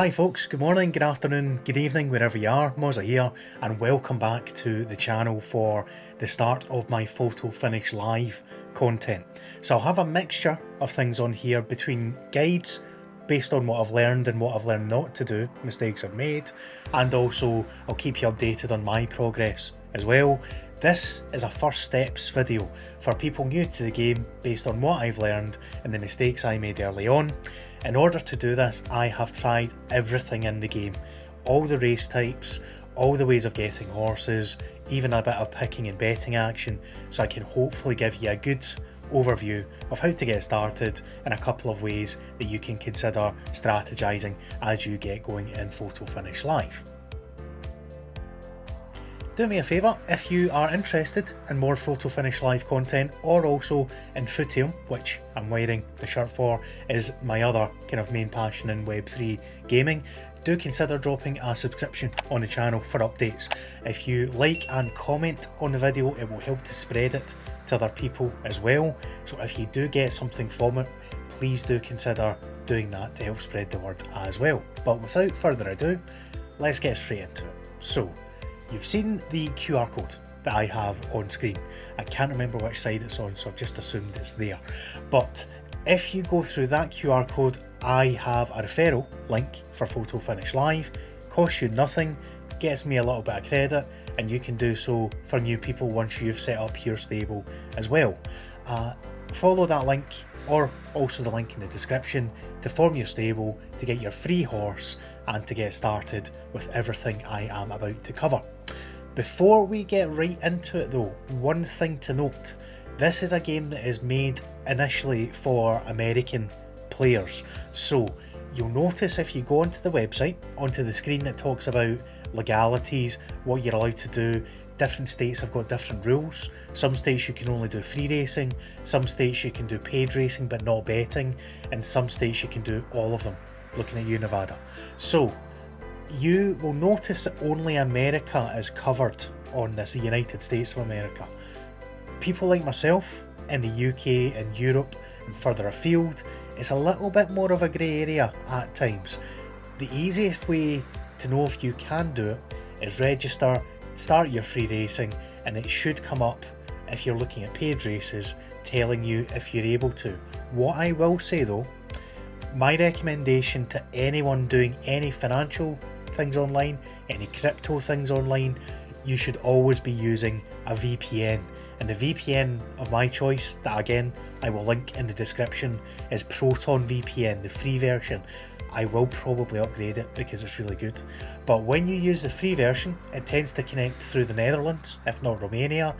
Hi folks, good morning, good afternoon, good evening, wherever you are. Moza here, and welcome back to the channel for the start of my photo finish live content. So I'll have a mixture of things on here between guides based on what I've learned and what I've learned not to do, mistakes I've made, and also I'll keep you updated on my progress as well. This is a first steps video for people new to the game based on what I've learned and the mistakes I made early on. In order to do this, I have tried everything in the game, all the race types, all the ways of getting horses, even a bit of picking and betting action, so I can hopefully give you a good overview of how to get started and a couple of ways that you can consider strategizing as you get going in Photo Finish Live. Do me a favour, if you are interested in more Photo Finish Live content, or also in Footium, which I'm wearing the shirt for, is my other kind of main passion in Web3 gaming, do consider dropping a subscription on the channel for updates. If you like and comment on the video, it will help to spread it to other people as well. So if you do get something from it, please do consider doing that to help spread the word as well. But without further ado, let's get straight into it. So, you've seen the QR code that I have on screen. I can't remember which side it's on, so I've just assumed it's there. But if you go through that QR code, I have a referral link for Photo Finish Live. Costs you nothing, gets me a little bit of credit, and you can do so for new people once you've set up your stable as well. Follow that link, or also the link in the description, to form your stable, to get your free horse, and to get started with everything I am about to cover. Before we get right into it though, one thing to note: this is a game that is made initially for American players. So you'll notice if you go onto the website, onto the screen that talks about legalities, what you're allowed to do, different states have got different rules. Some states you can only do free racing, some states you can do paid racing but not betting, and some states you can do all of them, looking at you, Nevada. So you will notice that only America is covered on this, the United States of America. People like myself in the UK and Europe and further afield, it's a little bit more of a grey area at times. The easiest way to know if you can do it is register, start your free racing, and it should come up if you're looking at paid races telling you if you're able to. What I will say though, my recommendation to anyone doing any financial things online, any crypto things online, you should always be using a VPN. And the VPN of my choice, that again I will link in the description, is Proton VPN, the free version. I will probably upgrade it because it's really good. But when you use the free version, it tends to connect through the Netherlands, if not Romania,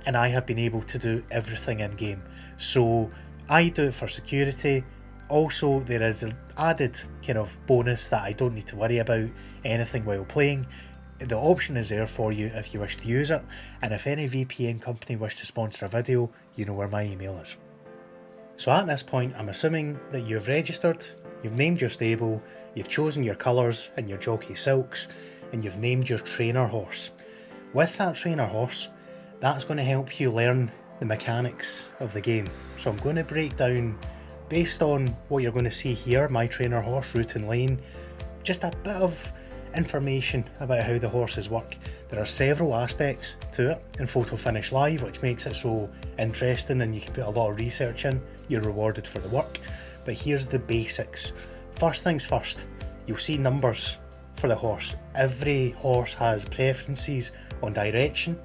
and I have been able to do everything in game. So I do it for security. Also, there is an added kind of bonus that I don't need to worry about anything while playing. The option is there for you if you wish to use it, and if any VPN company wish to sponsor a video, you know where my email is. So at this point, I'm assuming that you've registered, you've named your stable, you've chosen your colours and your jockey silks, and you've named your trainer horse. With that trainer horse, that's going to help you learn the mechanics of the game. So I'm going to break down, based on what you're going to see here, my trainer horse, route and lane, just a bit of information about how the horses work. There are several aspects to it in Photo Finish Live, which makes it so interesting, and you can put a lot of research in. You're rewarded for the work. But here's the basics. First things first, you'll see numbers for the horse. Every horse has preferences on direction,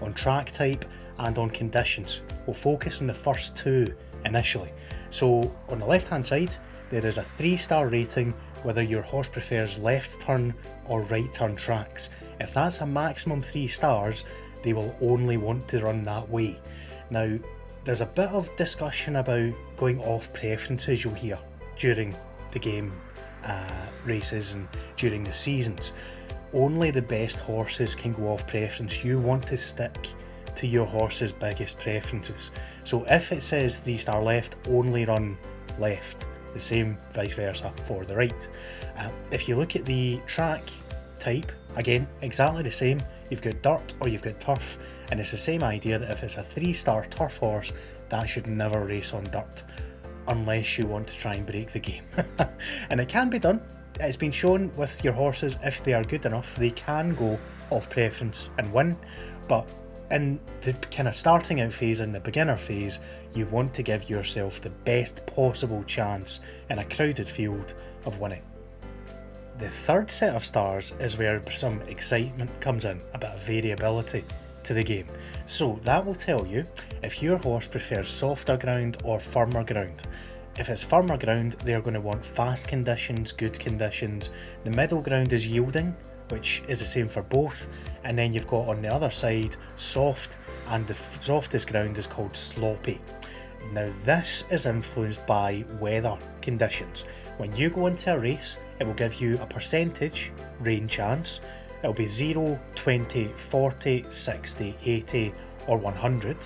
on track type, and on conditions. We'll focus on the first two initially. So on the left hand side, there is a 3-star rating whether your horse prefers left turn or right turn tracks. If that's a maximum 3 stars, they will only want to run that way. Now, there's a bit of discussion about going off preferences you'll hear during the game races and during the seasons. Only the best horses can go off preference. You want to stick to your horse's biggest preferences. So if it says 3-star left, only run left. The same vice versa for the right. If you look at the track type, again, exactly the same. You've got dirt or you've got turf, and it's the same idea that if it's a 3-star turf horse, that should never race on dirt unless you want to try and break the game. And it can be done, it's been shown with your horses, if they are good enough, they can go off preference and win, but in the kind of starting out phase, in the beginner phase, you want to give yourself the best possible chance in a crowded field of winning. The third set of stars is where some excitement comes in, a bit of variability to the game. So that will tell you if your horse prefers softer ground or firmer ground. If it's firmer ground, they're going to want fast conditions, good conditions. The middle ground is yielding, which is the same for both, and then you've got on the other side soft, and the softest ground is called sloppy. Now this is influenced by weather conditions. When you go into a race, it will give you a percentage rain chance. It'll be 0, 20, 40, 60, 80 or 100.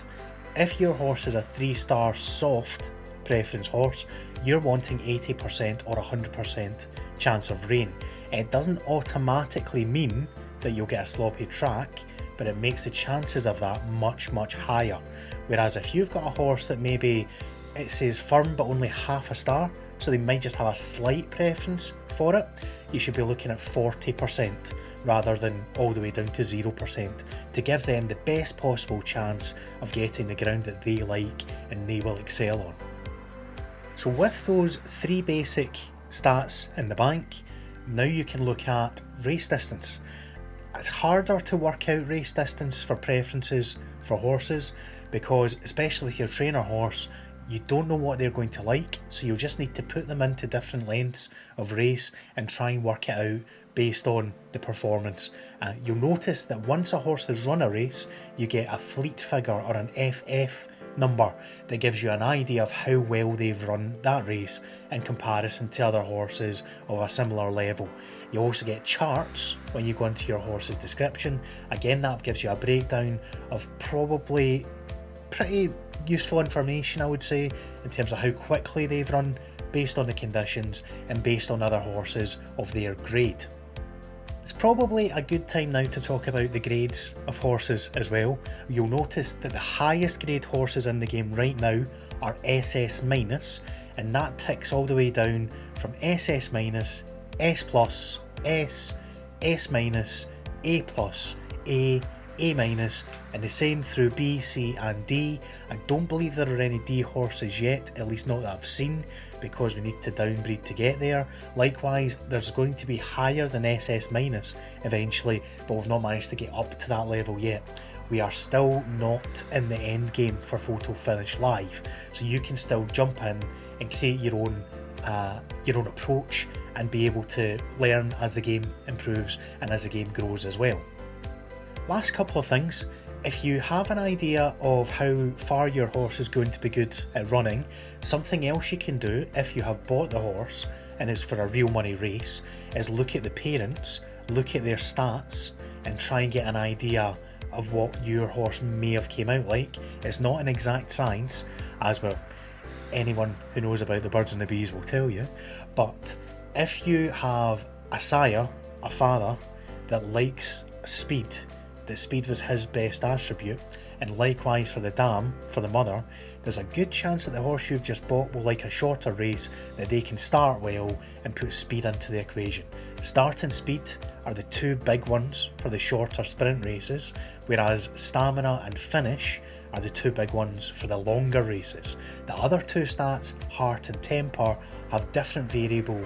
If your horse is a 3-star soft preference horse, you're wanting 80% or 100% chance of rain. It doesn't automatically mean that you'll get a sloppy track, but it makes the chances of that much higher. Whereas if you've got a horse that maybe it says firm but only half a star, so they might just have a slight preference for it, you should be looking at 40% rather than all the way down to 0% to give them the best possible chance of getting the ground that they like and they will excel on. So with those 3 basic stats in the bank, now you can look at race distance. It's harder to work out race distance for preferences for horses because, especially with your trainer horse, you don't know what they're going to like, so you'll just need to put them into different lengths of race and try and work it out based on the performance. You'll notice that once a horse has run a race, you get a fleet figure or an FF number that gives you an idea of how well they've run that race in comparison to other horses of a similar level. You also get charts when you go into your horse's description. Again, that gives you a breakdown of probably pretty useful information, I would say, in terms of how quickly they've run based on the conditions and based on other horses of their grade. It's probably a good time now to talk about the grades of horses as well. You'll notice that the highest grade horses in the game right now are SS-, and that ticks all the way down from SS-, S+, S, S-, A+, A, A-, and the same through B, C and D. I don't believe there are any D horses yet, at least not that I've seen, because we need to downbreed to get there. Likewise, there's going to be higher than SS- eventually, but we've not managed to get up to that level yet. We are still not in the end game for Photo Finish Live, so you can still jump in and create your own approach and be able to learn as the game improves and as the game grows as well. Last couple of things. If you have an idea of how far your horse is going to be good at running, something else you can do if you have bought the horse and it's for a real money race is look at the parents, look at their stats and try and get an idea of what your horse may have came out like. It's not an exact science, as well anyone who knows about the birds and the bees will tell you, but if you have a sire, a father that likes speed, that speed was his best attribute, and likewise for the dam, for the mother, there's a good chance that the horse you've just bought will like a shorter race, that they can start well and put speed into the equation. Start and speed are the 2 big ones for the shorter sprint races, whereas stamina and finish are the 2 big ones for the longer races. The other 2 stats, heart and temper, have different variable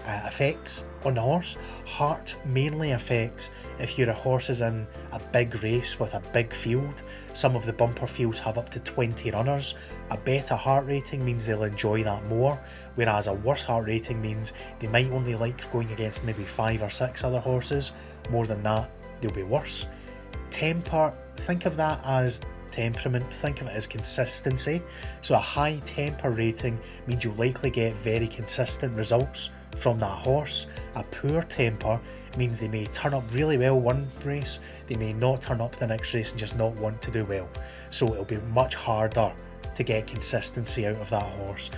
effects on the horse. Heart mainly affects if your horse is in a big race with a big field. Some of the bumper fields have up to 20 runners. A better heart rating means they'll enjoy that more, whereas a worse heart rating means they might only like going against maybe 5 or 6 other horses. More than that, they'll be worse. Temper, think of that as temperament, think of it as consistency. So a high temper rating means you'll likely get very consistent results from that horse. A poor temper means they may turn up really well one race, they may not turn up the next race and just not want to do well. So it'll be much harder to get consistency out of that horse.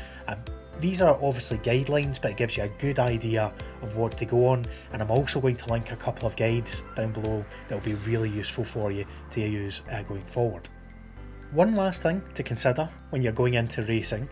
These are obviously guidelines, but it gives you a good idea of what to go on, and I'm also going to link a couple of guides down below that will be really useful for you to use going forward. One last thing to consider when you're going into racing: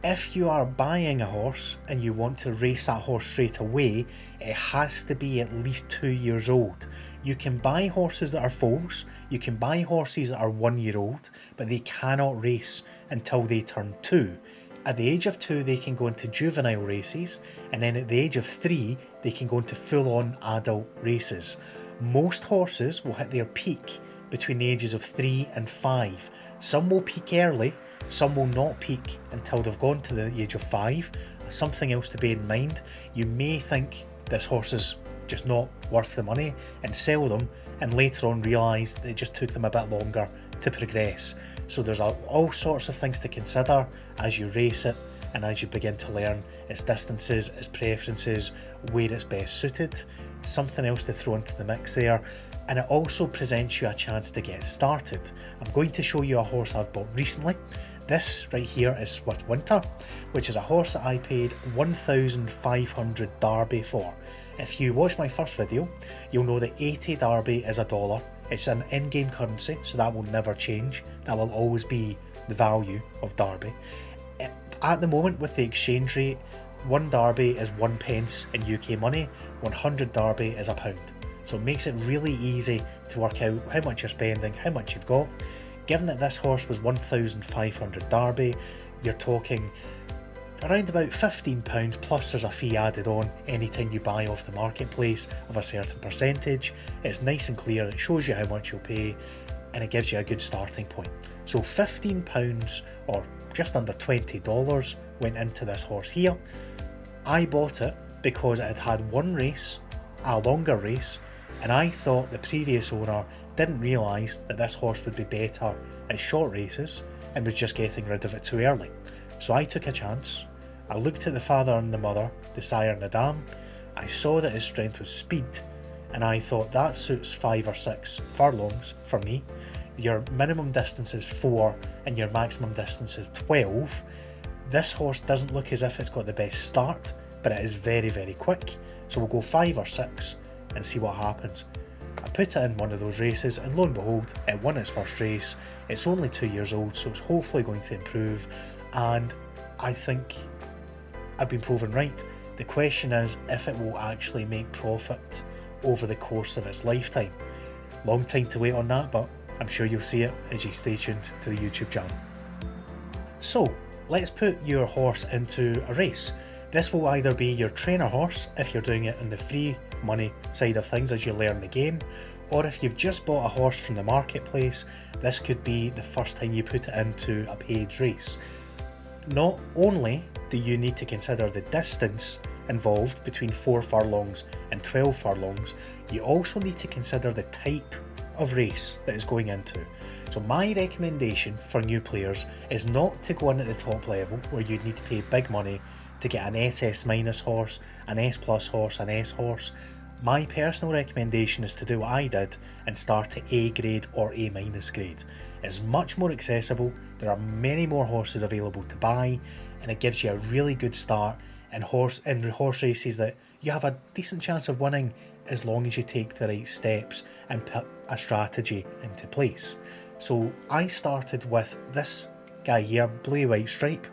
If you are buying a horse and you want to race that horse straight away, it has to be at least 2 years old. You can buy horses that are foals, you can buy horses that are 1 year old, but they cannot race until they turn 2. At the age of 2 they can go into juvenile races, and then at the age of 3 they can go into full-on adult races. Most horses will hit their peak between the ages of 3 and 5. Some will peak early, some will not peak until they've gone to the age of 5. Something else to bear in mind, you may think this horse is just not worth the money and sell them, and later on realise that it just took them a bit longer to progress. So there's all sorts of things to consider as you race it and as you begin to learn its distances, its preferences, where it's best suited. Something else to throw into the mix there, and it also presents you a chance to get started. I'm going to show you a horse I've bought recently. This right here is Swift Winter, which is a horse that I paid 1,500 Derby for. If you watch my first video, you'll know that 80 Derby is $1. It's an in-game currency, so that will never change. That will always be the value of Derby. At the moment, with the exchange rate, 1 Derby is 1 pence in UK money, 100 Derby is £1. So it makes it really easy to work out how much you're spending, how much you've got. Given that this horse was 1,500 Derby, you're talking around about £15, plus there's a fee added on anytime you buy off the marketplace of a certain percentage. It's nice and clear, it shows you how much you'll pay, and it gives you a good starting point. So £15 or just under $20 went into this horse here. I bought it because it had had one race, a longer race, and I thought the previous owner didn't realise that this horse would be better at short races and was just getting rid of it too early. So I took a chance. I looked at the father and the mother, the sire and the dam. I saw that his strength was speed, and I thought that suits 5 or 6 furlongs for me. Your minimum distance is 4 and your maximum distance is 12. This horse doesn't look as if it's got the best start, but it is very, very quick. So we'll go 5 or 6 and see what happens. I put it in one of those races, and lo and behold, it won its first race. It's only 2 years old, so it's hopefully going to improve, and I think I've been proven right. The question is if it will actually make profit over the course of its lifetime. Long time to wait on that, but I'm sure you'll see it as you stay tuned to the YouTube channel. So let's put your horse into a race. This will either be your trainer horse if you're doing it in the free money side of things as you learn the game, or if you've just bought a horse from the marketplace, this could be the first time you put it into a paid race. Not only do you need to consider the distance involved between 4 furlongs and 12 furlongs, you also need to consider the type of race that it's going into. So my recommendation for new players is not to go in at the top level where you'd need to pay big money to get an SS- horse, an S+ horse, an S horse. My personal recommendation is to do what I did and start at A grade or A- grade. It's much more accessible, there are many more horses available to buy, and it gives you a really good start in horse races that you have a decent chance of winning as long as you take the right steps and put a strategy into place. So I started with this guy here, Blue White Stripe.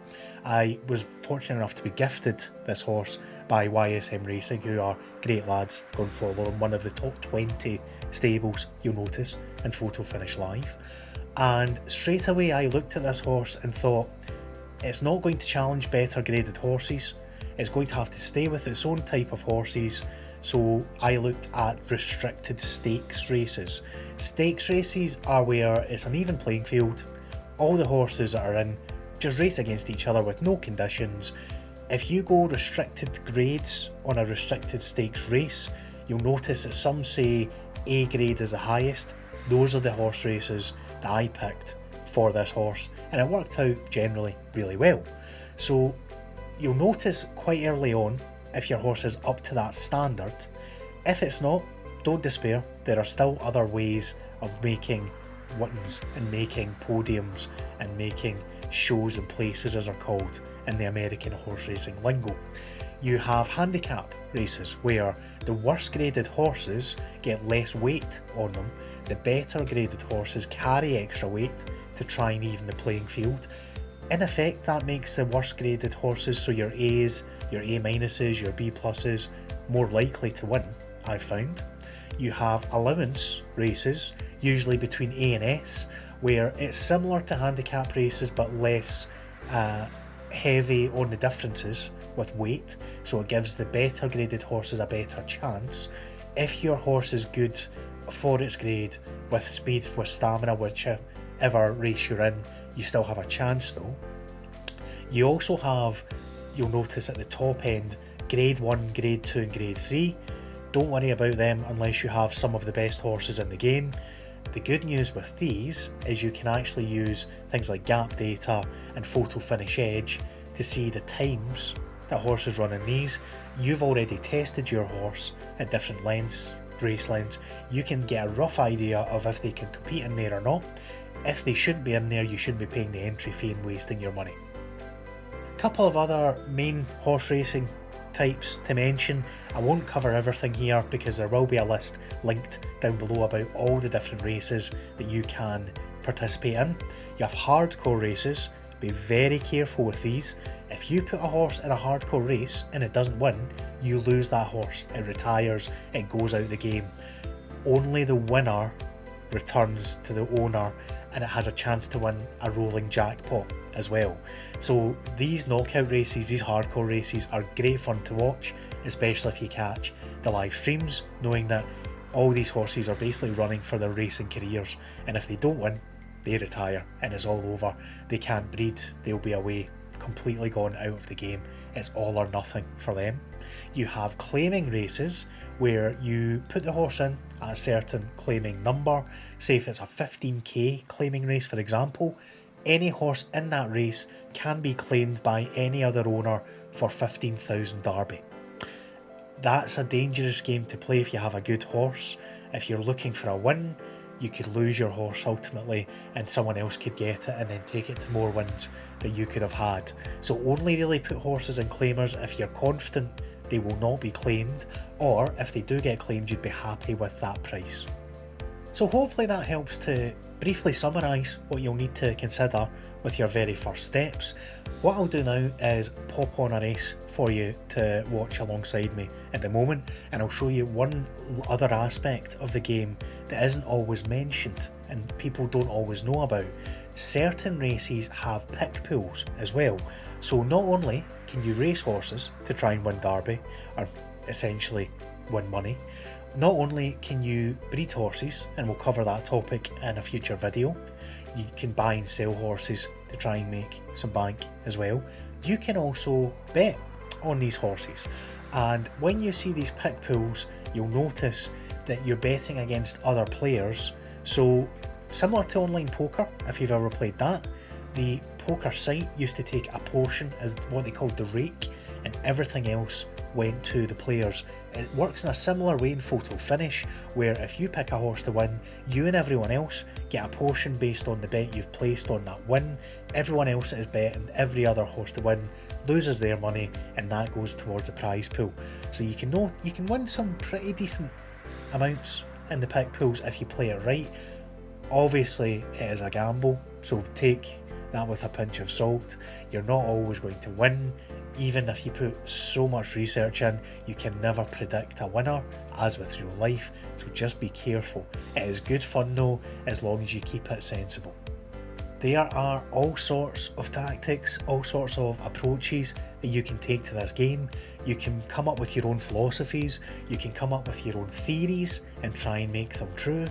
I was fortunate enough to be gifted this horse by YSM Racing, who are great lads. Go and follow them, one of the top 20 stables you'll notice in Photo Finish Live. And straight away I looked at this horse and thought, it's not going to challenge better graded horses, it's going to have to stay with its own type of horses. So I looked at restricted stakes races. Stakes races are where it's an even playing field, all the horses that are in just race against each other with no conditions. If you go restricted grades on a restricted stakes race, you'll notice that some say A grade is the highest. Those are the horse races that I picked for this horse, and it worked out generally really well. So you'll notice quite early on if your horse is up to that standard. If it's not, don't despair, there are still other ways of making wins and making podiums and making shows and places, as are called in the American horse racing lingo. You have handicap races where the worse graded horses get less weight on them, the better graded horses carry extra weight to try and even the playing field. In effect, that makes the worst graded horses, so your A's, your A minuses, your B pluses, more likely to win, I've found. You have allowance races, usually between A and S, where it's similar to handicap races but less heavy on the differences with weight, so it gives the better graded horses a better chance. If your horse is good for its grade, with speed, with stamina, whichever race you're in, you still have a chance though. You also have, you'll notice at the top end, grade 1, grade 2 and grade 3. Don't worry about them unless you have some of the best horses in the game. The good news with these is you can actually use things like gap data and photo finish edge to see the times that horses run in these. You've already tested your horse at different lengths, race lengths. You can get a rough idea of if they can compete in there or not. If they shouldn't be in there, you shouldn't be paying the entry fee and wasting your money. A couple of other main horse racing types to mention. I won't cover everything here because there will be a list linked down below about all the different races that you can participate in. You have hardcore races. Be very careful with these. If you put a horse in a hardcore race and it doesn't win, you lose that horse. It retires, it goes out the game. Only the winner returns to the owner, and it has a chance to win a rolling jackpot as well. So these knockout races, these hardcore races, are great fun to watch, especially if you catch the live streams, knowing that all these horses are basically running for their racing careers, and if they don't win, they retire and it's all over. They can't breed, they'll be away, completely gone out of the game. It's all or nothing for them. You have claiming races where you put the horse in at a certain claiming number. Say if it's a 15k claiming race, for example, any horse in that race can be claimed by any other owner for 15,000 Derby. That's a dangerous game to play if you have a good horse. If you're looking for a win, you could lose your horse ultimately and someone else could get it and then take it to more wins that you could have had. So only really put horses in claimers if you're confident they will not be claimed, or if they do get claimed, you'd be happy with that price. So hopefully that helps to briefly summarise what you'll need to consider with your very first steps. What I'll do now is pop on a race for you to watch alongside me at the moment, and I'll show you one other aspect of the game that isn't always mentioned and people don't always know about. Certain races have pick pools as well, so not only can you race horses to try and win Derby, or essentially win money, not only can you breed horses, and we'll cover that topic in a future video, you can buy and sell horses to try and make some bank as well. You can also bet on these horses, and when you see these pick pools, you'll notice that you're betting against other players. So similar to online poker, if you've ever played that, the poker site used to take a portion as what they called the rake, and everything else went to the players. It works in a similar way in photo finish, where if you pick a horse to win, you and everyone else get a portion based on the bet you've placed on that win. Everyone else that is betting every other horse to win loses their money, and that goes towards the prize pool. So you can win some pretty decent amounts in the pick pools if you play it right. Obviously it is a gamble, so take that with a pinch of salt. You're not always going to win. Even if you put so much research in, you can never predict a winner, as with real life, so just be careful. It is good fun though, as long as you keep it sensible. There are all sorts of tactics, all sorts of approaches that you can take to this game. You can come up with your own philosophies, you can come up with your own theories and try and make them true.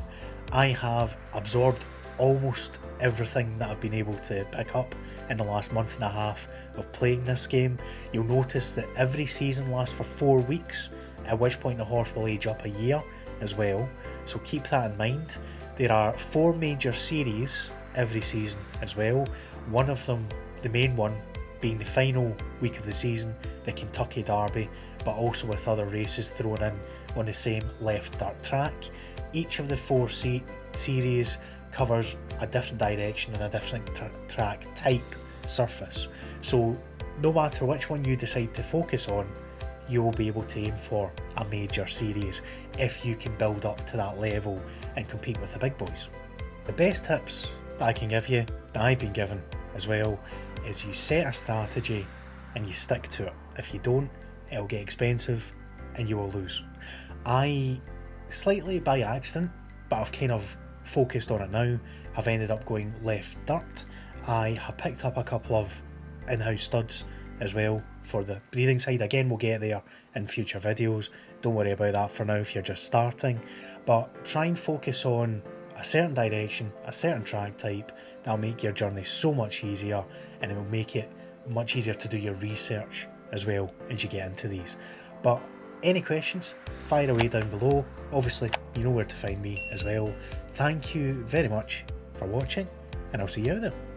I have absorbed almost everything that I've been able to pick up in the last month and a half of playing this game. You'll notice that every season lasts for 4 weeks, at which point the horse will age up a year as well, so keep that in mind. There are 4 major series every season as well, one of them, the main one, being the final week of the season, the Kentucky Derby, but also with other races thrown in on the same left dirt track. Each of the 4 series covers a different direction and a different track type surface, so no matter which one you decide to focus on, you will be able to aim for a major series if you can build up to that level and compete with the big boys. The best tips that I can give you, that I've been given as well is you set a strategy and you stick to it. If you don't, it'll get expensive and you will lose. I, slightly by accident, but I've kind of focused on it now, have ended up going left dirt. I have picked up a couple of in-house studs as well for the breathing side. Again, we'll get there in future videos. Don't worry about that for now if you're just starting. But try and focus on a certain direction, a certain track type. That'll make your journey so much easier, and it will make it much easier to do your research as well as you get into these. But any questions, fire away down below. Obviously, you know where to find me as well. Thank you very much for watching, and I'll see you out there.